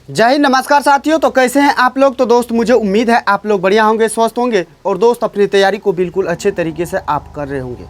जय हिंद, नमस्कार साथियों। तो कैसे हैं आप लोग। तो दोस्त मुझे उम्मीद है आप लोग बढ़िया होंगे, स्वस्थ होंगे और दोस्त अपनी तैयारी को बिल्कुल अच्छे तरीके से आप कर रहे होंगे।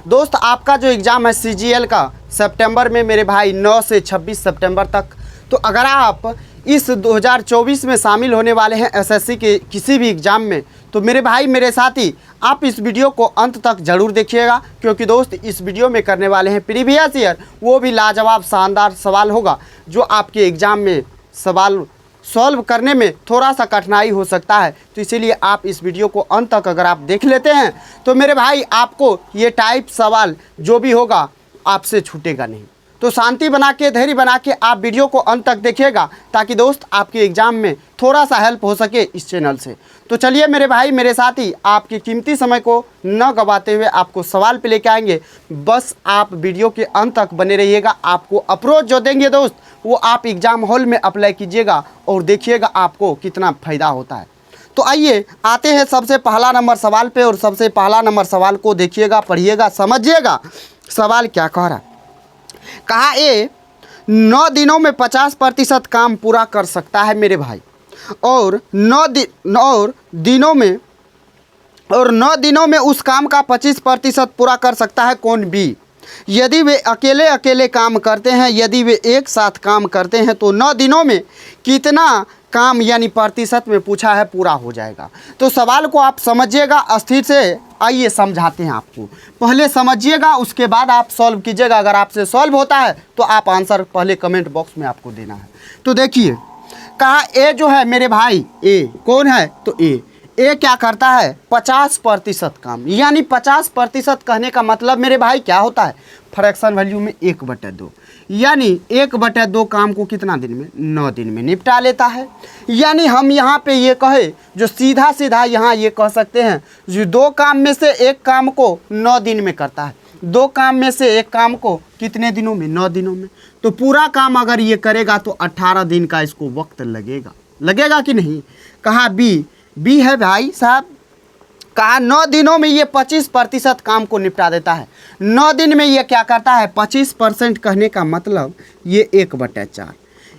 दोस्त आपका जो एग्ज़ाम है CGL का सितंबर में मेरे भाई 9 से 26 सितंबर तक। तो अगर आप इस 2024 में शामिल होने वाले हैं SSC के किसी भी एग्ज़ाम में, तो मेरे भाई मेरे साथी आप इस वीडियो को अंत तक ज़रूर देखिएगा, क्योंकि दोस्त इस वीडियो में करने वाले हैं प्रीवियस ईयर वो भी लाजवाब शानदार सवाल होगा जो आपके एग्ज़ाम में सवाल सॉल्व करने में थोड़ा सा कठिनाई हो सकता है। तो इसीलिए आप इस वीडियो को अंत तक अगर आप देख लेते हैं तो मेरे भाई आपको ये टाइप सवाल जो भी होगा आपसे छूटेगा नहीं। तो शांति बना के, धैर्य बना के आप वीडियो को अंत तक देखिएगा, ताकि दोस्त आपके एग्ज़ाम में थोड़ा सा हेल्प हो सके इस चैनल से। तो चलिए मेरे भाई मेरे साथी आपके कीमती समय को न गवाते हुए आपको सवाल पे लेके आएंगे। बस आप वीडियो के अंत तक बने रहिएगा। आपको अप्रोच जो देंगे दोस्त वो आप एग्ज़ाम हॉल में अप्लाई कीजिएगा और देखिएगा आपको कितना फ़ायदा होता है। तो आइए आते हैं सबसे पहला नंबर सवाल पे, और सबसे पहला नंबर सवाल को देखिएगा, पढ़िएगा, समझिएगा सवाल क्या कह रहा है। कहा ए 9 दिनों में 50% काम पूरा कर सकता है मेरे भाई, और 9 दिनों में उस काम का 25% पूरा कर सकता है कौन बी। यदि वे अकेले अकेले काम करते हैं, यदि वे एक साथ काम करते हैं तो 9 दिनों में कितना काम यानी प्रतिशत में पूछा है पूरा हो जाएगा। तो सवाल को आप समझिएगा अस्थिर से। आइए समझाते हैं आपको, पहले समझिएगा उसके बाद आप सॉल्व कीजिएगा। अगर आपसे सॉल्व होता है तो आप आंसर पहले कमेंट बॉक्स में आपको देना है। तो देखिए कहा ए जो है मेरे भाई, ए कौन है तो ए क्या करता है 50% काम, यानी 50% कहने का मतलब मेरे भाई क्या होता है फ्रैक्शन वैल्यू में 1/2, यानी 1/2 काम को कितना दिन में 9 दिन में निपटा लेता है। यानी हम यहाँ पे ये कहे जो सीधा सीधा यहाँ ये कह सकते हैं जो 2 काम में से एक काम को 9 दिन में करता है। 2 काम में से एक काम को कितने दिनों में 9 दिनों में। तो पूरा काम अगर ये करेगा तो 18 दिन का इसको वक्त लगेगा कि नहीं। कहा बी है भाई साहब, कहा 9 दिनों में ये 25% काम को निपटा देता है। 9 दिन में ये क्या करता है 25% कहने का मतलब ये 1/4,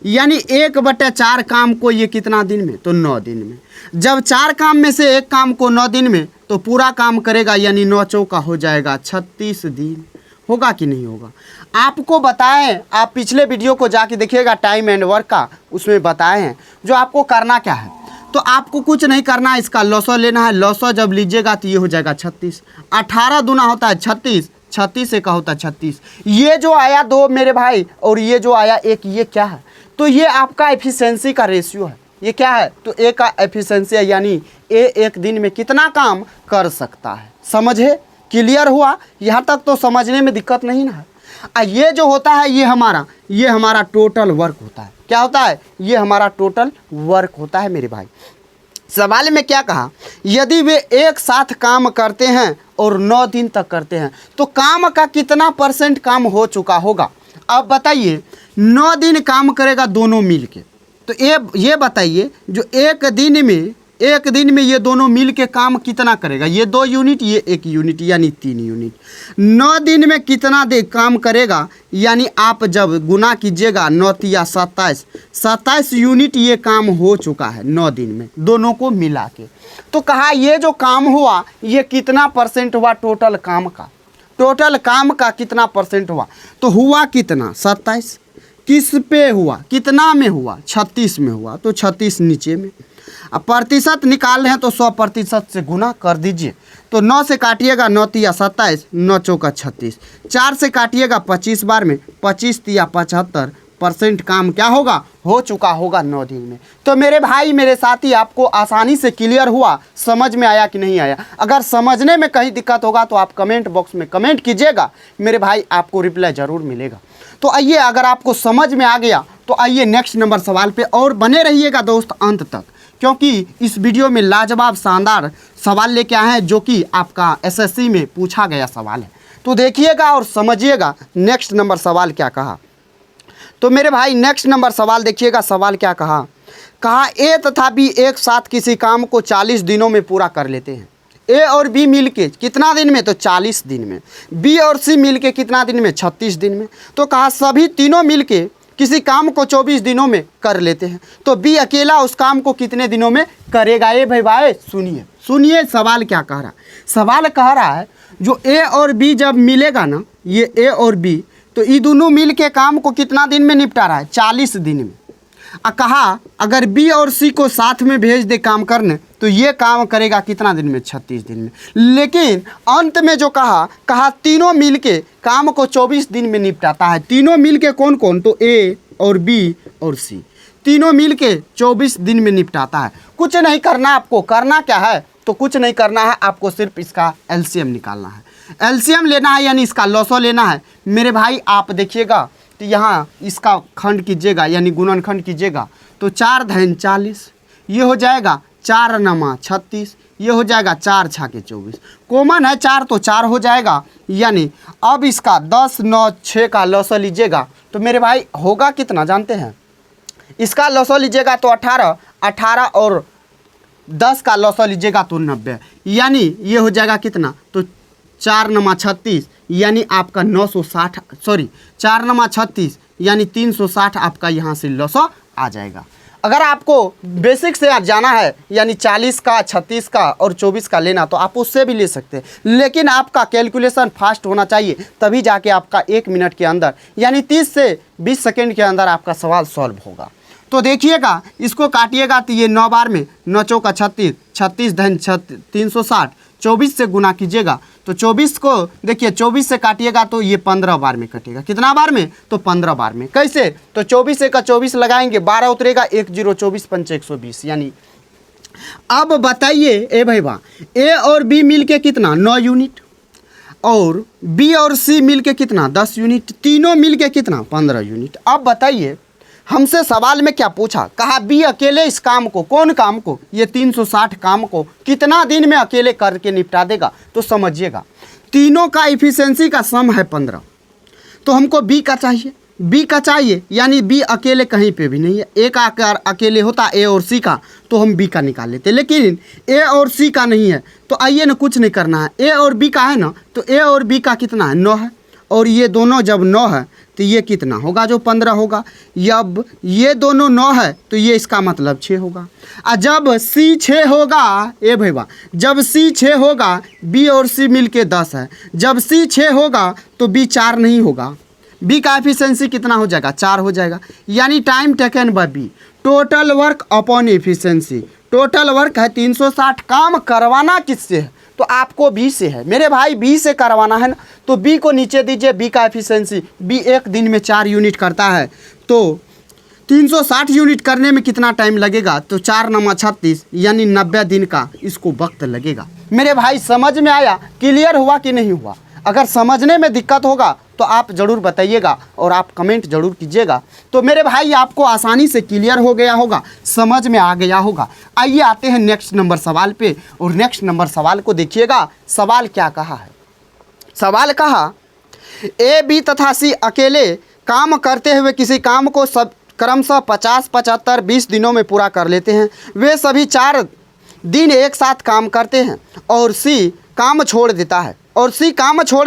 यानी 1/4 काम को ये कितना दिन में तो 9 दिन में। जब 4 काम में से एक काम को 9 दिन में तो पूरा काम करेगा, यानी 9 चौका हो जाएगा 36 दिन। होगा कि नहीं होगा। आपको बताएं, आप पिछले वीडियो को जाके देखिएगा टाइम एंड वर्क का, उसमें बताए हैं जो आपको करना क्या है। तो आपको कुछ नहीं करना है, इसका लॉसो लेना है। लॉसो जब लीजिएगा तो ये हो जाएगा 36। 18 दूना होता है 36, 36 एक होता है 36। ये जो आया 2 मेरे भाई और ये जो आया 1, ये क्या है तो ये आपका एफिशिएंसी का रेशियो है। ये क्या है तो ए का एफिशिएंसी है, यानी ए एक दिन में कितना काम कर सकता है। समझे, क्लियर हुआ। यहाँ तक तो समझने में दिक्कत नहीं ना है। ये जो होता है ये हमारा टोटल वर्क होता है। क्या होता है ये हमारा टोटल वर्क होता है मेरे भाई। सवाल में क्या कहा, यदि वे एक साथ काम करते हैं और 9 दिन तक करते हैं तो काम का कितना % काम हो चुका होगा। अब बताइए 9 दिन काम करेगा दोनों मिल के, तो ये बताइए जो एक दिन में ये दोनों मिल के काम कितना करेगा। ये 2 यूनिट, ये 1 यूनिट, यानी 3 यूनिट। 9 दिन में कितना काम करेगा, यानी आप जब गुना कीजिएगा 9 या 27 यूनिट ये काम हो चुका है 9 दिन में दोनों को मिला के। तो कहा ये जो काम हुआ ये कितना % हुआ टोटल काम का कितना % हुआ। तो हुआ कितना 27, किस पे हुआ, कितना में हुआ 36 में हुआ, तो 36 नीचे में। अब प्रतिशत निकाल रहे हैं तो 100% से गुना कर दीजिए। तो 9 से काटिएगा 9 या 27, 9 चौका 36। 4 से काटिएगा 25 बार में, 25 या 75% काम क्या होगा हो चुका होगा 9 दिन में। तो मेरे भाई मेरे साथी आपको आसानी से क्लियर हुआ, समझ में आया कि नहीं आया। अगर समझने में कहीं दिक्कत होगा तो आप कमेंट बॉक्स में कमेंट कीजिएगा, मेरे भाई आपको रिप्लाई ज़रूर मिलेगा। तो आइए अगर आपको समझ में आ गया तो आइए नेक्स्ट नंबर सवाल पे और बने रहिएगा दोस्त अंत तक, क्योंकि इस वीडियो में लाजवाब शानदार सवाल लेके आए हैं जो कि आपका SSC में पूछा गया सवाल है। तो देखिएगा और समझिएगा नेक्स्ट नंबर सवाल क्या कहा। तो मेरे भाई नेक्स्ट नंबर सवाल देखिएगा, सवाल क्या कहा ए तथा बी एक साथ किसी काम को 40 दिनों में पूरा कर लेते हैं। ए और बी मिलके कितना दिन में तो 40 दिन में। बी और सी मिलके कितना दिन में 36 दिन में। तो कहा सभी तीनों मिलके किसी काम को 24 दिनों में कर लेते हैं, तो बी अकेला उस काम को कितने दिनों में करेगा? ये भाई सुनिए सुनिए सवाल क्या कह रहा है। सवाल कह रहा है जो ए और बी जब मिलेगा ना, ये ए और बी, तो ये दोनों मिल के काम को कितना दिन में निपटा रहा है? 40 दिन में। कहा अगर बी और सी को साथ में भेज दे काम करने तो ये काम करेगा कितना दिन में? 36 दिन में। लेकिन अंत में जो कहा तीनों मिलके काम को 24 दिन में निपटाता है। तीनों मिलके कौन कौन? तो ए और बी और सी, तीनों मिलके 24 दिन में निपटाता है। कुछ नहीं करना आपको, करना क्या है? तो कुछ नहीं करना है आपको, सिर्फ इसका एलसीएम निकालना है। एलसीएम लेना है यानी इसका लॉसो लेना है। मेरे भाई आप देखिएगा तो यहाँ इसका खंड कीजिएगा यानी गुणनखंड कीजिएगा तो 4 धन 40, ये हो जाएगा 4 नमा 36, ये हो जाएगा 4 छाके 24, कॉमन है 4 तो 4 हो जाएगा। यानी अब इसका 10 9 6 का लॉसो लीजिएगा तो मेरे भाई होगा कितना जानते हैं? इसका लॉसो लीजिएगा तो 18, 18 और 10 का लॉसो लीजिएगा तो 90, यानी ये हो जाएगा कितना? तो 4 नमा 36 यानी आपका 960, सॉरी 4 नमा 36 यानी 360 आपका यहाँ से लॉसो आ जाएगा। अगर आपको बेसिक से जाना है यानी 40 का 36 का और 24 का लेना तो आप उससे भी ले सकते हैं, लेकिन आपका कैलकुलेशन फास्ट होना चाहिए, तभी जाके आपका 1 मिनट के अंदर यानी 30 से 20 सेकेंड के अंदर आपका सवाल सॉल्व होगा। तो देखिएगा इसको काटिएगा तो ये 9 बार में 9 चौका 36, 36 धन 360, 24 से गुना कीजिएगा तो 24 को देखिए 24 से काटिएगा तो ये 15 बार में कटेगा। कितना बार में? तो 15 बार में। कैसे? तो 24 से का 24 लगाएंगे, 12 उतरेगा, 1 0 24 5 120। यानी अब बताइए ए भाईवा, ए और बी मिलके कितना? 9 यूनिट, और बी और सी मिलके कितना? 10 यूनिट, तीनों मिलके कितना? 15 यूनिट। अब बताइए हमसे सवाल में क्या पूछा? कहा बी अकेले इस काम को, कौन काम को? ये 360 काम को कितना दिन में अकेले करके निपटा देगा? तो समझिएगा तीनों का इफिशिएंसी का सम है 15, तो हमको बी का चाहिए, बी का चाहिए यानी बी अकेले कहीं पे भी नहीं है। ए का अगर अकेले होता ए और सी का तो हम बी का निकाल लेते, लेकिन ए और सी का नहीं है। तो आइए ना, कुछ नहीं करना है, ए और बी का है ना, तो ए और बी का कितना है? 9 है, और ये दोनों जब 9 है तो ये कितना होगा? जो 15 होगा। अब ये दोनों 9 है तो ये इसका मतलब 6 होगा। और जब सी 6 होगा ए भैया, जब सी 6 होगा, बी और सी मिलके 10 है, जब सी 6 होगा तो बी 4 नहीं होगा, बी का एफिशिएंसी कितना हो जाएगा? 4 हो जाएगा। यानी time taken by B, total work upon efficiency. Total work है 360, काम करवाना किससे है? तो आपको बी से है मेरे भाई, बी से करवाना है ना, तो बी को नीचे दीजिए। बी का एफिशिएंसी, बी 1 दिन में 4 यूनिट करता है, तो 360 यूनिट करने में कितना टाइम लगेगा? तो 4 नमा 36 यानी 90 दिन का इसको वक्त लगेगा। मेरे भाई समझ में आया? क्लियर हुआ कि नहीं हुआ? अगर समझने में दिक्कत होगा तो आप ज़रूर बताइएगा और आप कमेंट ज़रूर कीजिएगा। तो मेरे भाई आपको आसानी से क्लियर हो गया होगा, समझ में आ गया होगा। आइए आते हैं नेक्स्ट नंबर सवाल पे, और नेक्स्ट नंबर सवाल को देखिएगा। सवाल क्या कहा है? सवाल कहा ए बी तथा सी अकेले काम करते हुए किसी काम को सब क्रमशः 50 75 20 दिनों में पूरा कर लेते हैं। वे सभी 4 दिन एक साथ काम करते हैं और सी काम छोड़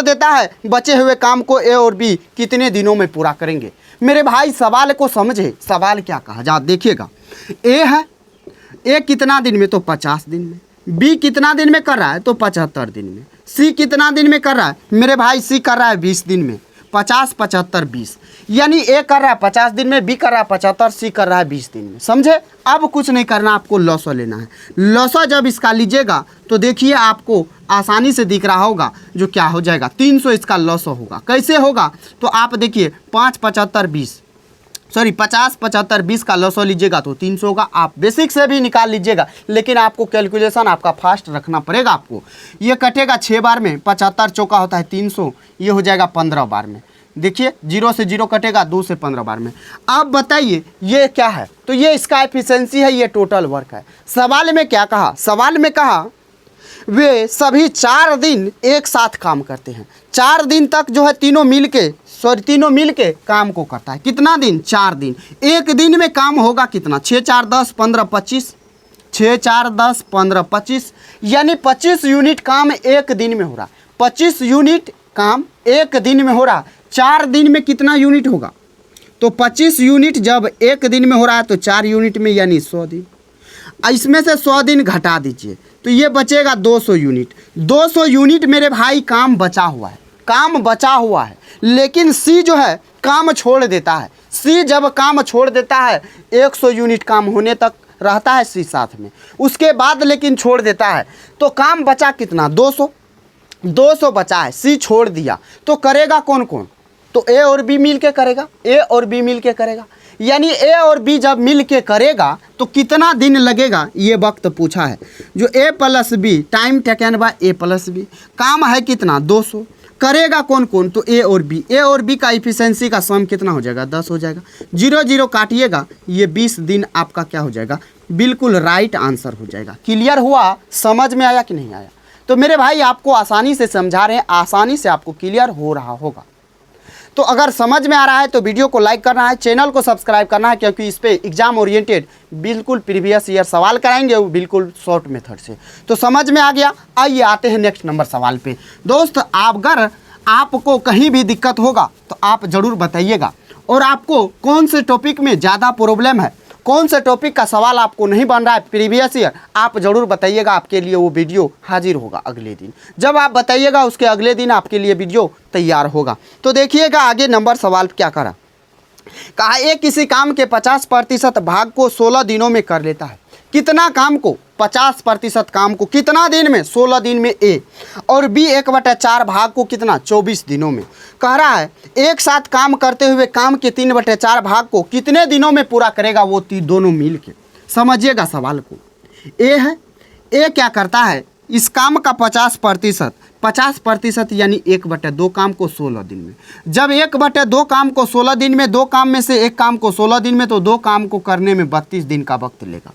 देता है, बचे हुए काम को ए और बी कितने दिनों में पूरा करेंगे? मेरे भाई सवाल को समझे, सवाल क्या कहा जा देखिएगा। ए है, ए कितना दिन में? तो 50 दिन में। बी कितना दिन में कर रहा है? तो 75 दिन में। सी कितना दिन में कर रहा है? मेरे भाई सी कर रहा है 20 दिन में। 50 75 20, यानी ए कर रहा है 50 दिन में, बी कर रहा है 75, सी कर रहा है 20 दिन में। समझे? अब कुछ नहीं करना, आपको लॉसो लेना है। लॉसो जब इसका लीजिएगा तो देखिए आपको आसानी से दिख रहा होगा जो क्या हो जाएगा, 300 इसका लॉसो होगा। कैसे होगा? तो आप देखिए 5 75 20, सॉरी 50 75 20 का लॉसो लीजिएगा तो 300 होगा। आप बेसिक से भी निकाल लीजिएगा, लेकिन आपको कैलकुलेशन आपका फास्ट रखना पड़ेगा। आपको ये कटेगा 6 बार में, 75 चौका होता है 300, ये हो जाएगा 15 बार में। देखिए 0 से 0 कटेगा, 2 से 15 बार में। अब बताइए ये क्या है? तो ये इसका एफिशिएंसी है, ये टोटल वर्क है। सवाल में क्या कहा? सवाल में कहा वे सभी 4 दिन एक साथ काम करते हैं। 4 दिन तक जो है तीनों मिल के काम को करता है। कितना दिन? 4 दिन। एक दिन में काम होगा कितना? 6 4 10 15 25, 6 4 10 15 25, यानी 25 यूनिट काम एक दिन में हो रहा। 25 यूनिट काम एक दिन में हो रहा। 4 दिन में कितना यूनिट होगा? तो 25 यूनिट जब एक दिन में हो रहा है तो 4 यूनिट में यानी 100 दिन। इसमें से 100 दिन घटा दीजिए तो ये बचेगा 200 यूनिट। 200 यूनिट मेरे भाई काम बचा हुआ है, काम बचा हुआ है। लेकिन सी जो है काम छोड़ देता है। सी जब काम छोड़ देता है 100 यूनिट काम होने तक रहता है सी साथ में, उसके बाद लेकिन छोड़ देता है तो काम बचा कितना 200 बचा है। सी छोड़ दिया तो करेगा कौन कौन, तो ए और बी मिल के करेगा, ए और बी मिल के करेगा। यानी ए और बी जब मिल के करेगा तो कितना दिन लगेगा ये वक्त पूछा है। जो A plus B time taken by A plus B, काम है कितना 200, करेगा कौन कौन, तो ए और बी। ए और बी का इफिशिएंसी का सम कितना हो जाएगा 10 हो जाएगा। 0 0 काटिएगा ये 20 दिन आपका क्या हो जाएगा, बिल्कुल राइट आंसर हो जाएगा। क्लियर हुआ, समझ में आया कि नहीं आया? तो मेरे भाई आपको आसानी से समझा रहे हैं, आसानी से आपको क्लियर हो रहा होगा। तो अगर समझ में आ रहा है तो वीडियो को लाइक करना है, चैनल को सब्सक्राइब करना है, क्योंकि इस पे एग्जाम ओरिएंटेड बिल्कुल प्रीवियस ईयर सवाल कराएंगे, वो बिल्कुल शॉर्ट मेथड से। तो समझ में आ गया। आइए आते हैं नेक्स्ट नंबर सवाल पे। दोस्त अगर आपको कहीं भी दिक्कत होगा तो आप ज़रूर बताइएगा, और आपको कौन से टॉपिक में ज़्यादा प्रॉब्लम है, कौन से टॉपिक का सवाल आपको नहीं बन रहा है प्रीवियस ईयर, आप ज़रूर बताइएगा। आपके लिए वो वीडियो हाजिर होगा अगले दिन। जब आप बताइएगा उसके अगले दिन आपके लिए वीडियो तैयार होगा। तो देखिएगा आगे नंबर सवाल क्या करा, कहा ए किसी काम के 50% भाग को 16 दिनों में कर लेता है। कितना काम को, 50% काम को कितना दिन में, 16 दिन में ए, और बी 1/4 भाग को कितना 24 दिनों में। कह रहा है एक साथ काम करते हुए काम के 3/4 भाग को कितने दिनों में पूरा करेगा, वो दोनों मिल के। समझिएगा सवाल को। ए है, ए क्या करता है, इस काम का 50% यानी 1/2 काम को 16 दिन में। जब 1/2 काम को 16 दिन में, 2 काम में से एक काम को 16 दिन में, तो 2 काम को करने में 32 दिन का वक्त लेगा।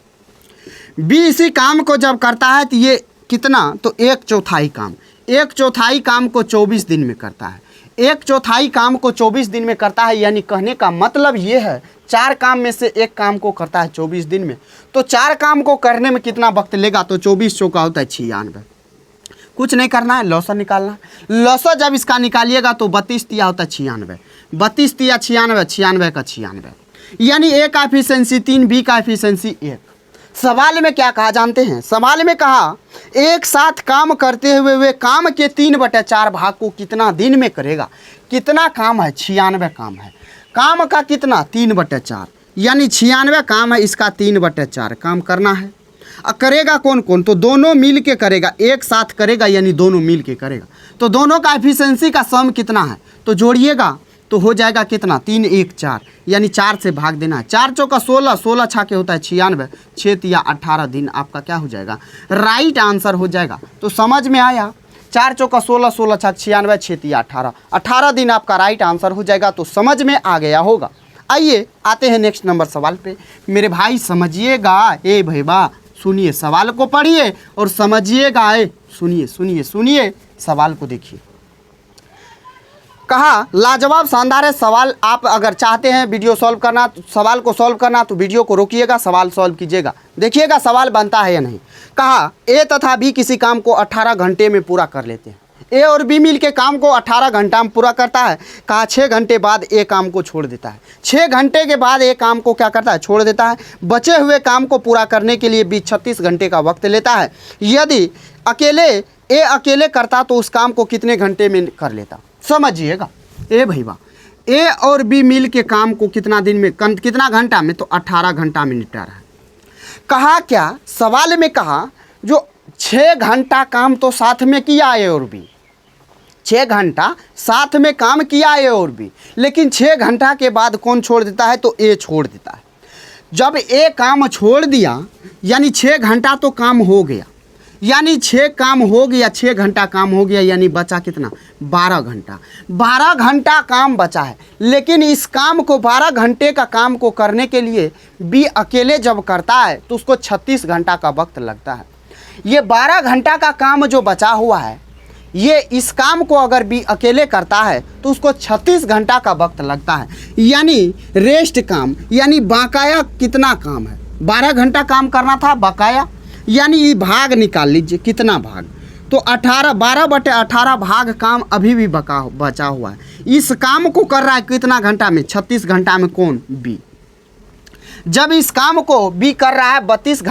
बी इसी काम को जब करता है तो ये कितना, तो 1/4 काम, 1/4 काम को 24 दिन में करता है। 1/4 काम को 24 दिन में करता है, यानी कहने का मतलब ये है 4 काम में से एक काम को करता है 24 दिन में। तो 4 काम को करने में कितना वक्त लेगा, तो 24 चौका होता है 96। कुछ नहीं करना है, लौसा निकालना। लौसा जब इसका निकालिएगा तो 32 तिया होता है 96, 32 तिया 96, 96 का 96, यानी ए का एफिशिएंसी 3, बी का एफिशिएंसी 1। सवाल में क्या कहा जानते हैं, सवाल में कहा एक साथ काम करते हुए वे काम के 3/4 भाग को कितना दिन में करेगा। कितना काम है, 96 काम है। काम का कितना 3/4, यानी 96 काम है, इसका 3/4 काम करना है। करेगा कौन कौन, तो दोनों मिल के करेगा, एक साथ करेगा यानी दोनों मिल के करेगा। तो दोनों का एफिशिएंसी का सम कितना है, तो जोड़िएगा तो हो जाएगा कितना 3 1 4, यानी 4 से भाग देना है। 4 चौका 16, 16 छाके होता है 96, 6 तिया 18 दिन आपका क्या हो जाएगा, राइट आंसर हो जाएगा। तो समझ में आया, 4 चौका 16, 16 छाक 96, 6 तिया 18, 18 दिन आपका राइट आंसर हो जाएगा। तो समझ में आ गया होगा। आइए आते हैं नेक्स्ट नंबर सवाल पे। मेरे भाई समझिएगा, ए भैया सुनिए, सवाल को पढ़िए और समझिएगा। सुनिए सुनिए सुनिए, सवाल को देखिए। कहा लाजवाब शानदार है सवाल। आप अगर चाहते हैं वीडियो सॉल्व करना, सवाल को सॉल्व करना, तो वीडियो को रोकिएगा, सवाल सॉल्व कीजिएगा, देखिएगा सवाल बनता है या नहीं। कहा ए तथा बी किसी काम को 18 घंटे में पूरा कर लेते हैं। ए और बी मिल के काम को 18 घंटा में पूरा करता है। कहा 6 घंटे बाद ए काम को छोड़ देता है। 6 घंटे के बाद ए काम को क्या करता है, छोड़ देता है। बचे हुए काम को पूरा करने के लिए बी 36 घंटे का वक्त लेता है। यदि ए अकेले करता तो उस काम को कितने घंटे में कर लेता। समझिएगा ए भैया, ए और बी मिल के काम को कितना दिन में, कितना घंटा में, तो 18 घंटा में निपटा रहा है। कहा क्या, सवाल में कहा जो 6 घंटा काम तो साथ में किया ए और बी, 6 घंटा साथ में काम किया ए और बी, लेकिन 6 घंटा के बाद कौन छोड़ देता है, तो ए छोड़ देता है। जब ए काम छोड़ दिया यानी 6 घंटा तो काम हो गया, यानी 6 काम हो गया, 6 घंटा काम हो गया, यानी बचा कितना 12 घंटा। 12 घंटा काम बचा है, लेकिन इस काम को 12 घंटे का काम को करने के लिए बी अकेले जब करता है तो उसको 36 घंटा का वक्त लगता है। ये 12 घंटा का काम जो बचा हुआ है, ये इस काम को अगर बी अकेले करता है तो उसको 36 घंटा का वक्त लगता है। यानी रेस्ट काम, यानी बकाया कितना काम है, 12 घंटा काम करना था बकाया, यानी भाग निकाल लीजिए कितना भाग, तो 12/18 भाग काम अभी भी बचा हुआ है। इस काम को कर रहा है कितना घंटा में? 36 घंटा में। कौन? बी। जब इस काम को बी कर रहा है 36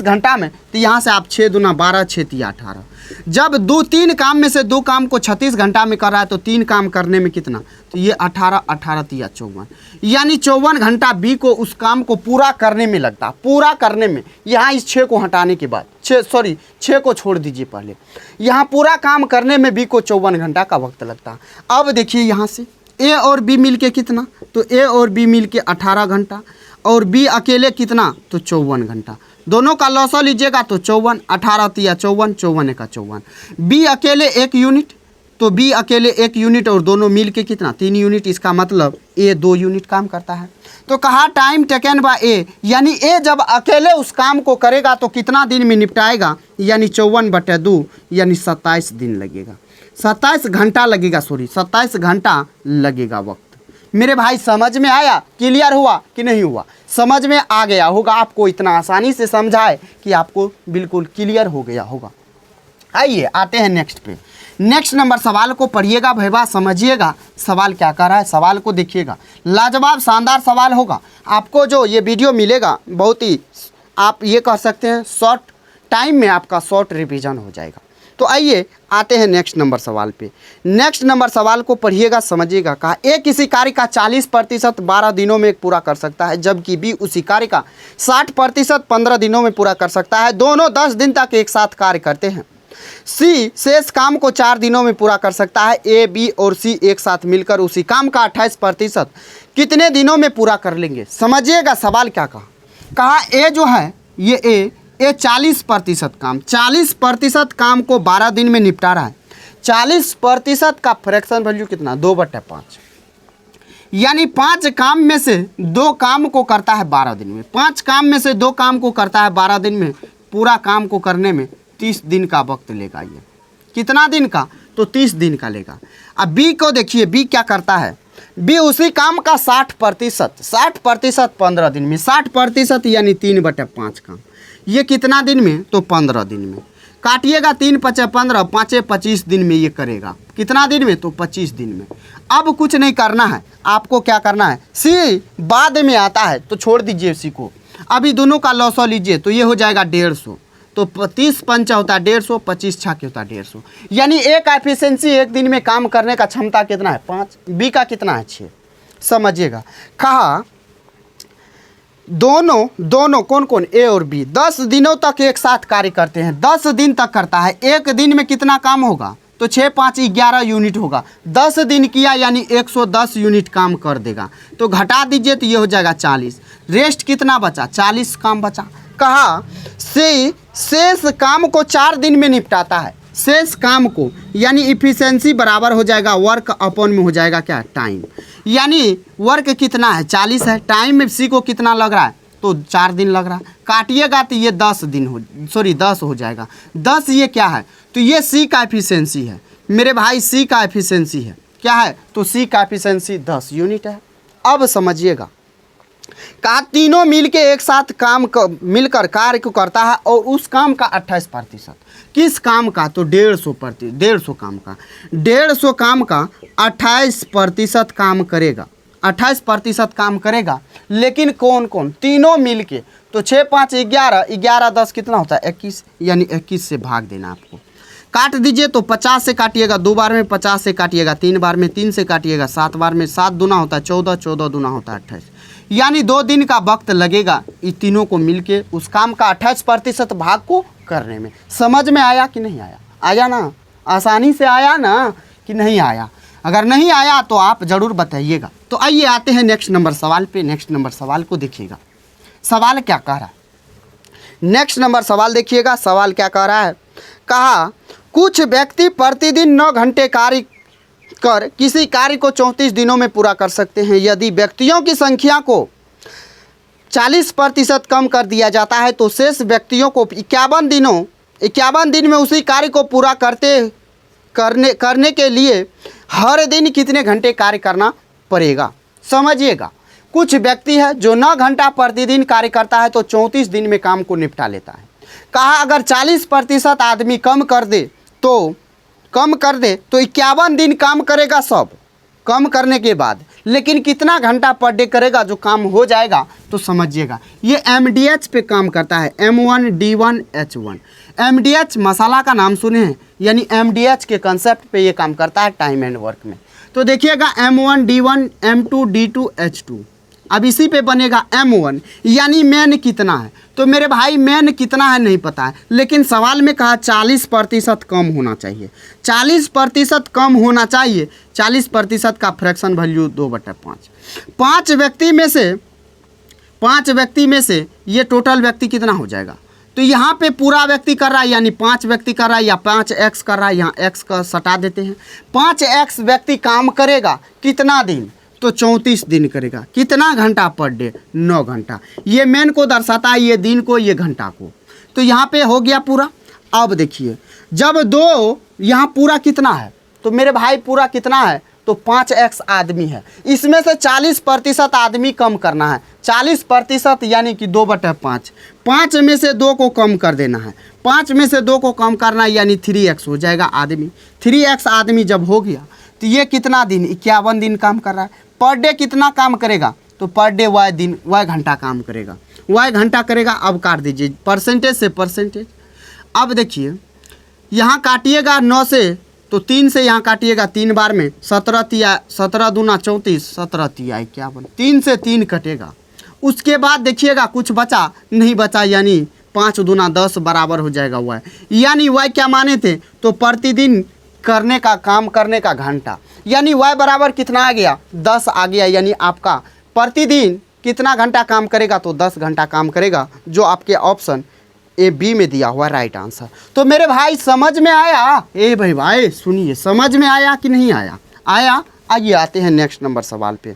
घंटा में, तो यहाँ से आप 6 दूना 12, 6 तिया 18। जब 3 काम में से 2 काम को 36 घंटा में कर रहा है, तो 3 काम करने में कितना? तो ये 18, 18 तिया 54, यानी 54 घंटा बी को उस काम को पूरा करने में लगता। पूरा करने में, यहाँ इस 6 को हटाने के बाद 6 को छोड़ दीजिए पहले, यहाँ पूरा काम करने में बी को 54 घंटा का वक्त लगता। अब देखिए यहाँ से ए और बी मिल के कितना? तो ए और बी मिल के 18 घंटा, और बी अकेले कितना? तो 54 घंटा। दोनों का लॉसा लीजिएगा तो 54, 18 तिया 54, 54 का 54। बी अकेले 1 यूनिट, तो बी अकेले 1 यूनिट और दोनों मिल के कितना? 3 यूनिट। इसका मतलब ए 2 यूनिट काम करता है। तो कहा टाइम टेकन बाय ए, यानी ए जब अकेले उस काम को करेगा तो कितना दिन में निपटाएगा? यानी 54/2, यानी 27 दिन लगेगा। 27 घंटा लगेगा, 27 घंटा लगेगा वक्त। मेरे भाई समझ में आया? क्लियर हुआ कि नहीं हुआ? समझ में आ गया होगा आपको, इतना आसानी से समझाए कि आपको बिल्कुल क्लियर हो गया होगा। आइए आते हैं नेक्स्ट पे। नेक्स्ट नंबर सवाल को पढ़िएगा भैया, समझिएगा सवाल क्या कर रहा है। सवाल को देखिएगा, लाजवाब शानदार सवाल होगा। आपको जो ये वीडियो मिलेगा बहुत ही, आप ये कह सकते हैं शॉर्ट टाइम में आपका शॉर्ट रिवीजन हो जाएगा। तो आइए आते हैं नेक्स्ट नंबर सवाल पे। नेक्स्ट नंबर सवाल को पढ़िएगा, समझिएगा। कहा ए किसी कार्य का 40% 12 दिनों में पूरा कर सकता है, जबकि बी उसी कार्य का 60% 15 दिनों में पूरा कर सकता है। दोनों 10 दिन तक एक साथ कार्य करते हैं। सी शेष काम को 4 दिनों में पूरा कर सकता है। ए, बी और सी एक साथ मिलकर उसी काम का 28% कितने दिनों में पूरा कर लेंगे? समझिएगा सवाल क्या कहा। कहा ए जो है ये 40% काम, 40% काम को 12 दिन में निपटा रहा है। 40% का फ्रैक्शन वैल्यू कितना? 2/5, यानी 5 काम में से 2 काम को करता है 12 दिन में। 5 काम में से 2 काम को करता है 12 दिन में। पूरा काम को करने में 30 दिन का वक्त लेगा। ये कितना दिन का? तो 30 दिन का लेगा। अब बी को देखिए, बी क्या करता है? बी उसी काम का 60% 15 दिन में। 60% यानी 3/5 काम, ये कितना दिन में? तो 15 दिन में। काटिएगा 3 × 5 = 15, 5 × 25 दिन में ये करेगा। कितना दिन में? तो 25 दिन में। अब कुछ नहीं करना है आपको, क्या करना है? सी बाद में आता है तो छोड़ दीजिए सी को। अभी दोनों का लॉसा लीजिए तो ये हो जाएगा 150। तो 30 पंचा होता है 150, 25 छाके होता है 150, यानी ए का एफिशिएंसी एक दिन में काम करने का क्षमता कितना है? 5। बी का कितना है? 6। समझिएगा। कहा दोनों कौन? ए और बी 10 दिनों तक एक साथ कार्य करते हैं। 10 दिन तक करता है। एक दिन में कितना काम होगा? तो 6 × 5 = 11 यूनिट होगा। 10 दिन किया यानी 110 यूनिट काम कर देगा। तो घटा दीजिए तो ये हो जाएगा 40। रेस्ट कितना बचा? 40 काम बचा। कहा शेष काम को 4 दिन में निपटाता है। शेष काम को, यानी इफिशिएंसी बराबर हो जाएगा वर्क अपॉन में हो जाएगा क्या? टाइम। यानी वर्क कितना है? 40 है। टाइम में सी को कितना लग रहा है? तो 4 दिन लग रहा है। काटिएगा तो ये 10 हो जाएगा। 10 ये क्या है? तो ये सी का एफिशिएंसी है मेरे भाई। सी का एफिशिएंसी है क्या है? तो सी का एफिशिएंसी 10 यूनिट है। अब समझिएगा, कहा तीनों मिलके एक साथ मिलकर कार्य को करता है और उस काम का 28%। किस काम का? तो 150 काम का। 150 काम का 28% काम करेगा। 28% काम करेगा। लेकिन कौन? तीनों मिलके। तो 6 × 5 = 11, 11 10 कितना होता है? 21, यानी 21 से भाग देना आपको। काट दीजिए तो 50 से काटिएगा 2 बार में, 50 से काटिएगा 3 बार में, 3 से काटिएगा 7 बार में। 7 दूना होता है 14, 14 दूना होता है 28, यानी 2 दिन का वक्त लगेगा इन तीनों को मिलके उस काम का 28% भाग को करने में। समझ में आया कि नहीं आया? आया ना? आसानी से आया ना कि नहीं आया? अगर नहीं आया तो आप ज़रूर बताइएगा। तो आइए आते हैं नेक्स्ट नंबर सवाल पे। नेक्स्ट नंबर सवाल को देखिएगा, सवाल क्या कह रहा है। नेक्स्ट नंबर सवाल देखिएगा, सवाल क्या कह रहा है। कहा कुछ व्यक्ति प्रतिदिन 9 घंटे कार्य कर किसी कार्य को 34 दिनों में पूरा कर सकते हैं। यदि व्यक्तियों की संख्या को 40% कम कर दिया जाता है तो शेष व्यक्तियों को 51 दिन में उसी कार्य को पूरा करने के लिए हर दिन कितने घंटे कार्य करना पड़ेगा? समझिएगा, कुछ व्यक्ति है जो 9 घंटा प्रतिदिन कार्य करता है तो 34 दिन में काम को निपटा लेता है। कहा अगर 40% आदमी कम कर दे तो 51 दिन काम करेगा सब कम करने के बाद, लेकिन कितना घंटा पर डे करेगा जो काम हो जाएगा, तो समझिएगा ये MDH पे काम करता है, M1D1H1। MDH मसाला का नाम सुने हैं, यानी MDH के कंसेप्ट पे ये काम करता है टाइम एंड वर्क में। तो देखिएगा M1D1 M2D2H2, अब इसी पे बनेगा M1, यानी मैन कितना है। तो मेरे भाई मैन कितना है नहीं पता है, लेकिन सवाल में कहा 40% कम होना चाहिए, 40% कम होना चाहिए। 40% का फ्रैक्शन वैल्यू 2/5। 5 व्यक्ति में से ये टोटल व्यक्ति कितना हो जाएगा। तो यहाँ पे पूरा व्यक्ति कर रहा है, यानी 5 व्यक्ति कर रहा है, या 5x कर रहा है, यहाँ x का सटा देते हैं। 5x व्यक्ति काम करेगा कितना दिन, तो 34 दिन करेगा। कितना घंटा पर डे, 9 घंटा। ये मैन को दर्शाता है, ये दिन को, ये घंटा को। तो यहाँ पे हो गया पूरा। अब देखिए जब 2 यहाँ पूरा कितना है, तो मेरे भाई पूरा कितना है, तो 5x आदमी है। इसमें से 40% आदमी कम करना है। 40% यानी कि 2/5। 5 में से 2 को कम कर देना है। 5 में से 2 को कम करना है, यानी 3x हो जाएगा आदमी। 3x आदमी जब हो गया तो ये कितना दिन, 51 दिन काम कर रहा है। पर डे कितना काम करेगा, तो पर डे y घंटा काम करेगा, y घंटा करेगा। अब काट दीजिए परसेंटेज से परसेंटेज। अब देखिए यहाँ काटिएगा 9 से, तो 3 से यहाँ काटिएगा 3 बार में, 17 दूना 34, 17 तिया 51, 3 से 3 कटेगा। उसके बाद देखिएगा कुछ बचा नहीं बचा, यानी 5 दूना 10 बराबर हो जाएगा y, यानी y क्या माने थे, तो प्रतिदिन करने का काम करने का घंटा, यानी y बराबर कितना आ गया, 10 आ गया। यानी आपका प्रतिदिन कितना घंटा काम करेगा, तो 10 घंटा काम करेगा, जो आपके ऑप्शन A B में दिया हुआ राइट आंसर। तो मेरे भाई समझ में आया, भाई सुनिए, समझ में आया कि नहीं आया, आया। आइए आते हैं नेक्स्ट नंबर सवाल पे।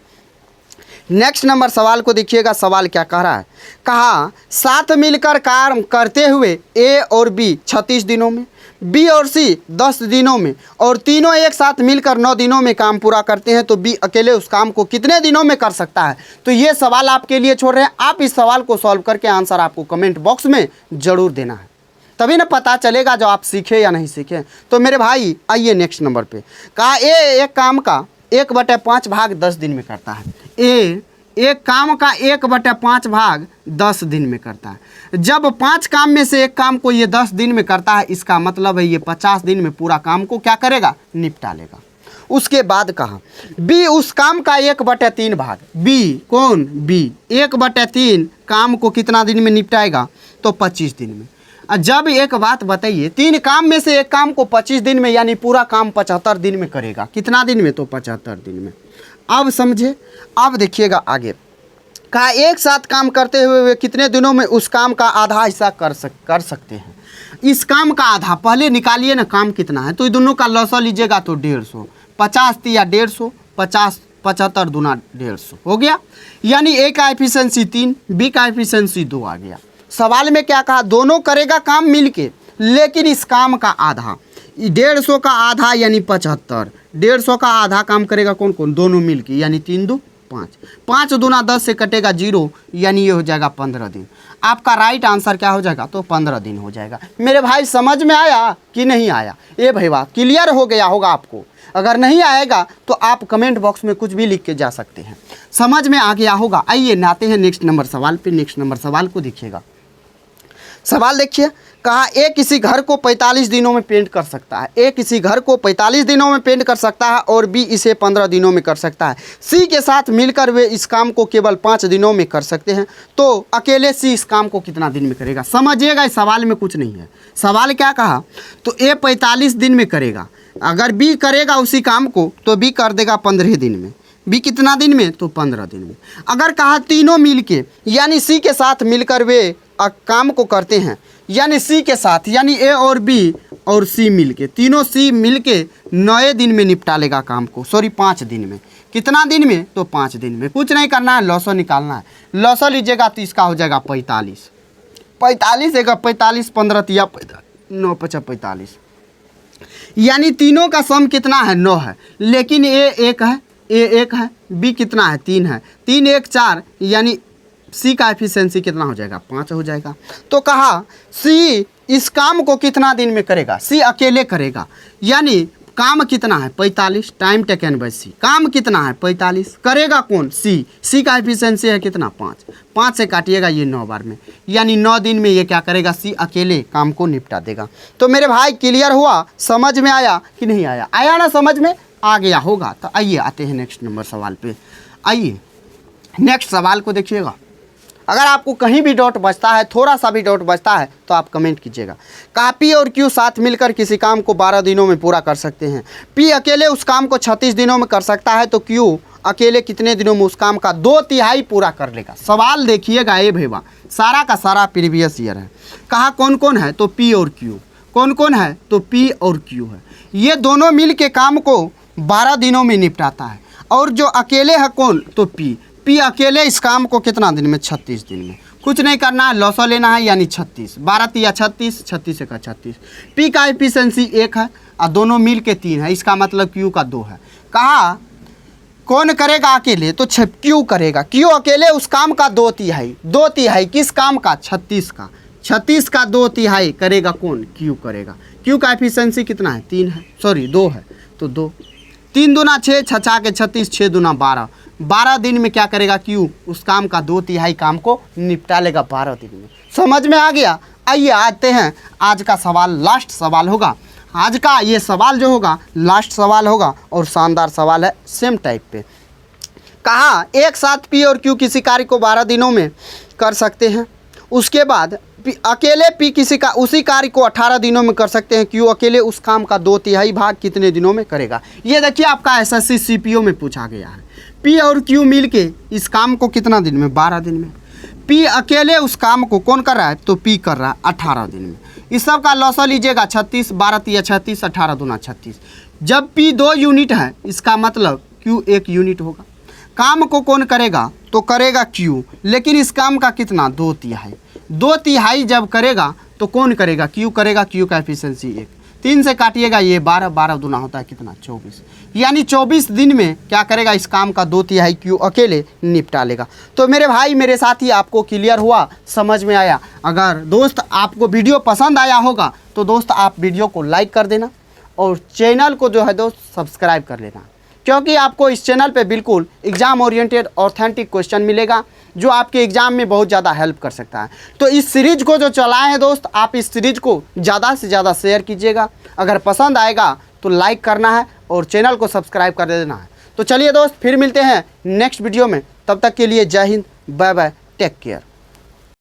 नेक्स्ट नंबर सवाल को देखिएगा, सवाल क्या कह रहा है। कहा साथ मिलकर काम करते हुए A और B 36 दिनों में, B और C 10 दिनों में, और तीनों एक साथ मिलकर 9 दिनों में काम पूरा करते हैं, तो B अकेले उस काम को कितने दिनों में कर सकता है। तो ये सवाल आपके लिए छोड़ रहे हैं। आप इस सवाल को सॉल्व करके आंसर आपको कमेंट बॉक्स में ज़रूर देना है, तभी ना पता चलेगा जो आप सीखे या नहीं सीखे। तो मेरे भाई आइए नेक्स्ट नंबर पे। कहा एक काम का 1/5 भाग 10 दिन में करता है। एक काम का 1/5 भाग 10 दिन में करता है। जब 5 काम में से एक काम को ये 10 दिन में करता है, इसका मतलब है ये 50 दिन में पूरा काम को क्या करेगा, निपटा लेगा। उसके बाद कहा B उस काम का 1/3 भाग, B कौन, B 1/3 काम को कितना दिन में निपटाएगा, तो 25 दिन में। जब एक बात बताइए, 3 काम में से एक काम को 25 दिन में, यानी पूरा काम 75 दिन में करेगा। कितना दिन में, तो 75 दिन में। अब समझे, अब देखिएगा आगे। कहा एक साथ काम करते हुए वे कितने दिनों में उस काम का आधा हिस्सा कर सकते हैं। इस काम का आधा पहले निकालिए ना, काम कितना है, तो दोनों का लॉस लीजिएगा तो 150, 50 या 150, 50 75 दूना 150 हो गया। यानी A का एफिशिएंसी 3, B का एफिशिएंसी 2 आ गया। सवाल में क्या कहा, दोनों करेगा काम मिलके, लेकिन इस काम का आधा, 150 का आधा यानी 75, 150 का आधा काम करेगा कौन कौन, दोनों मिलके, यानी 3 2 5, 5 दूना 10 से कटेगा 0, यानी ये हो जाएगा 15 दिन। आपका राइट आंसर क्या हो जाएगा, तो 15 दिन हो जाएगा। मेरे भाई समझ में आया कि नहीं आया, ये भाई बात क्लियर हो गया होगा आपको। अगर नहीं आएगा तो आप कमेंट बॉक्स में कुछ भी लिख के जा सकते हैं, समझ में आ गया होगा। आइए नाते हैं नेक्स्ट नंबर सवाल पे। नेक्स्ट नंबर सवाल को देखिएगा, सवाल देखिए। कहा A किसी घर को 45 दिनों में पेंट कर सकता है। A किसी घर को 45 दिनों में पेंट कर सकता है और B इसे 15 दिनों में कर सकता है। C के साथ मिलकर वे इस काम को केवल 5 दिनों में कर सकते हैं, तो अकेले C इस काम को कितना दिन में करेगा। समझिएगा, इस सवाल में कुछ नहीं है। सवाल क्या कहा, तो A 45 दिन में करेगा, अगर B करेगा उसी काम को तो B कर देगा 15 दिन में। B कितना दिन में, तो 15 दिन में। अगर कहा तीनों मिलके, यानी C के साथ मिलकर वे काम को करते हैं, यानी C के साथ, यानी A और B और C मिलके, तीनों C मिलके 9 दिन में निपटा लेगा काम को, 5 दिन में। कितना दिन में, तो 5 दिन में। कुछ नहीं करना है, लॉसो निकालना है। लॉसो लीजिएगा तो इसका हो जाएगा 45, 45 15 तिया 9 5 45, यानी तीनों का सम कितना है, 9 है। लेकिन A 1 है, B कितना है, 3 है, 3 1 4, यानी सी का एफिशिएंसी कितना हो जाएगा, 5 हो जाएगा। तो कहा सी इस काम को कितना दिन में करेगा, सी अकेले करेगा, यानी काम कितना है 45, टाइम टेकन बाय सी, काम कितना है 45, करेगा कौन, सी का एफिशिएंसी है कितना 5 से काटिएगा ये 9 बार में, यानी 9 दिन में ये क्या करेगा, सी अकेले काम को निपटा देगा। तो मेरे भाई क्लियर हुआ, समझ में आया कि नहीं आया, आया ना, समझ में आ गया होगा। तो आइए आते हैं नेक्स्ट नंबर सवाल पे। आइए नेक्स्ट सवाल को देखिएगा। अगर आपको कहीं भी डाउट बचता है, थोड़ा सा भी डाउट बचता है तो आप कमेंट कीजिएगा। कहा पी और क्यू साथ मिलकर किसी काम को 12 दिनों में पूरा कर सकते हैं। पी अकेले उस काम को 36 दिनों में कर सकता है, तो क्यू अकेले कितने दिनों में उस काम का 2/3 पूरा कर लेगा। सवाल देखिएगा ये भैया, सारा का सारा प्रीवियस ईयर है। कहा कौन कौन है, तो पी और क्यू। कौन कौन है, तो पी और क्यू है। ये दोनों मिल के काम को 12 दिनों में निपटाता है। और जो अकेले है कौन, तो पी अकेले इस काम को कितना दिन में, 36 दिन में। कुछ नहीं करना है, लॉसो लेना है, यानी 36, 12 या 36, 36 का 36। पी का एफिशिएंसी 1 है और दोनों मिल के 3 है, इसका मतलब क्यू का 2 है। कहा कौन करेगा अकेले, तो क्यू करेगा। क्यू अकेले उस काम का 2/3 किस काम का, 36 का। 36 का 2/3 करेगा कौन, क्यू करेगा। क्यू का एफिशिएंसी कितना है, 3 है, सॉरी 2 है, तो 2। 3 दूना 6, 6 के 36, 6 दूना 12। 12 दिन में क्या करेगा क्यू, उस काम का 2/3 काम को निपटा लेगा 12 दिन में। समझ में आ गया। आइए आते हैं आज का सवाल, लास्ट सवाल होगा आज का। ये सवाल जो होगा लास्ट सवाल होगा और शानदार सवाल है, सेम टाइप पे। कहा एक साथ पी और क्यू किसी कार्य को 12 दिनों में कर सकते हैं। उसके बाद अकेले पी उसी कार्य को 18 दिनों में कर सकते हैं। क्यू अकेले उस काम का 2/3 भाग कितने दिनों में करेगा। ये देखिए आपका एसएससी सीपीओ में पूछा गया है। पी और क्यू मिल के इस काम को कितना दिन में, 12 दिन में। पी अकेले उस काम को कौन कर रहा है, तो पी कर रहा है 18 दिन में। इस सब का लॉसा लीजिएगा, 36, 12 या 36, 18 दूना 36। जब पी 2 यूनिट है, इसका मतलब क्यू 1 यूनिट होगा। काम को कौन करेगा, तो करेगा क्यू, लेकिन इस काम का कितना, 2/3। 2/3 जब करेगा तो कौन करेगा, क्यू करेगा। क्यू का एफिशिएंसी 1। 3 से काटिएगा ये 12, 12 दूना होता है कितना, 24। यानी 24 दिन में क्या करेगा, इस काम का 2/3 क्यू अकेले निपटा लेगा। तो मेरे भाई मेरे साथी, आपको क्लियर हुआ, समझ में आया। अगर दोस्त आपको वीडियो पसंद आया होगा तो दोस्त आप वीडियो को लाइक कर देना और चैनल को जो है दोस्त सब्सक्राइब कर लेना, क्योंकि आपको इस चैनल पे बिल्कुल एग्ज़ाम ओरिएंटेड ऑथेंटिक क्वेश्चन मिलेगा जो आपके एग्ज़ाम में बहुत ज़्यादा हेल्प कर सकता है। तो इस सीरीज को जो चलाए हैं दोस्त, आप इस सीरीज को ज़्यादा से ज़्यादा शेयर कीजिएगा। अगर पसंद आएगा तो लाइक करना है और चैनल को सब्सक्राइब कर देना है। तो चलिए दोस्त, फिर मिलते हैं नेक्स्ट वीडियो में। तब तक के लिए Jai Hind, bye bye, take care.